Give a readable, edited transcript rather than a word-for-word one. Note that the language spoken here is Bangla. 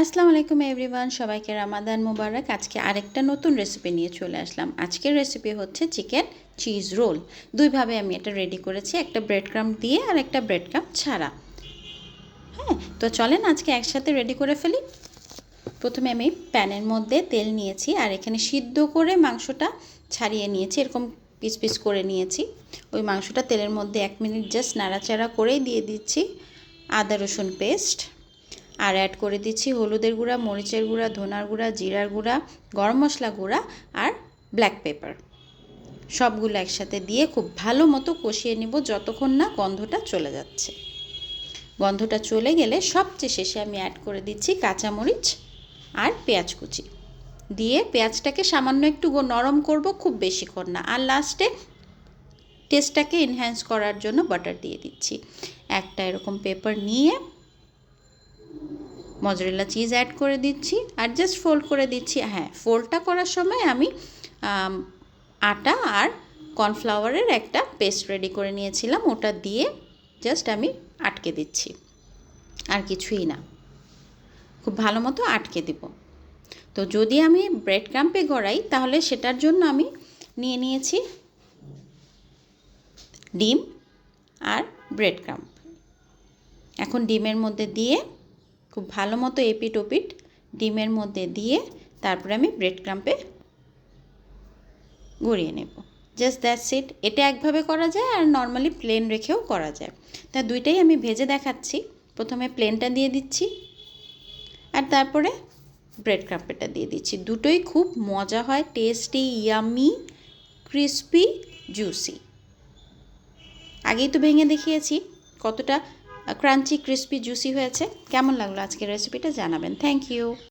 আসসালামু আলাইকুম এভরিওয়ান, সবাইকে রামাদান মুবারক। আজকে আরেকটা নতুন রেসিপি নিয়ে চলে আসলাম। আজকের রেসিপি হচ্ছে চিকেন চিজ রোল। দুইভাবে আমি এটা রেডি করেছি, একটা ব্রেড ক্রাম্ব দিয়ে আর একটা ব্রেড ক্রাম্ব ছাড়া। হ্যাঁ, তো চলেন আজকে একসাথে রেডি করে ফেলি। প্রথমে আমি প্যানের মধ্যে তেল নিয়েছি আর এখানে সিদ্ধ করে মাংসটা ছাড়িয়ে নিয়েছি, এরকম পিস পিস করে নিয়েছি। ওই মাংসটা তেলের মধ্যে 1 মিনিট জাস্ট নাড়াচাড়া করেই দিয়ে দিচ্ছি আদা রসুন পেস্ট, আর অ্যাড করে দিচ্ছি হলুদের গুঁড়া, মরিচের গুঁড়া, ধনার গুঁড়া, জিরার গুঁড়া, গরম মশলা গুঁড়া আর ব্ল্যাক পেপার। সবগুলো একসাথে দিয়ে খুব ভালো মতো কষিয়ে নিব যতক্ষণ না গন্ধটা চলে যাচ্ছে। গন্ধটা চলে গেলে সবচেয়ে শেষে আমি অ্যাড করে দিচ্ছি কাঁচামরিচ আর পেঁয়াজ কুচি দিয়ে পেঁয়াজটাকে সামান্য একটু নরম করব, খুব বেশিক্ষণ না। আর লাস্টে টেস্টটাকে এনহ্যান্স করার জন্য বাটার দিয়ে দিচ্ছি। একটা এরকম পেপার নিয়ে মজরেলা চিজ অ্যাড করে দিচ্ছি আর জাস্ট ফোল্ড করে দিচ্ছি। হ্যাঁ, ফোল্ডটা করার সময় আমি আটা আর কর্নফ্লাওয়ারের একটা পেস্ট রেডি করে নিয়েছিলাম, ওটা দিয়ে জাস্ট আমি আটকে দিচ্ছি, আর কিছুই না। খুব ভালো মতো আটকে দিব। তো যদি আমি ব্রেড ক্রাম্পে গড়াই তাহলে সেটার জন্য আমি নিয়ে নিয়েছি ডিম আর ব্রেড ক্রাম্প। এখন ডিমের মধ্যে দিয়ে খুব ভালো মতো এপিট ওপিট ডিমের মধ্যে দিয়ে তারপরে আমি ব্রেড ক্রাম্পে গড়িয়ে নেব। Just that's it. এটা একভাবে করা যায় আর নর্মালি প্লেন রেখেও করা যায়। তা দুইটাই আমি ভেজে দেখাচ্ছি। প্রথমে প্লেনটা দিয়ে দিচ্ছি আর তারপরে ব্রেড ক্রাম্পেটা দিয়ে দিচ্ছি। দুটোই খুব মজা হয়, টেস্টি, ইয়ামি, ক্রিস্পি, জুসি। আগেই তো ভেঙে দেখিয়েছি কতটা ক্রাঞ্চি, ক্রিস্পি, জুসি হয়েছে। কেমন লাগলো আজকের রেসিপিটা জানাবেন। Thank you.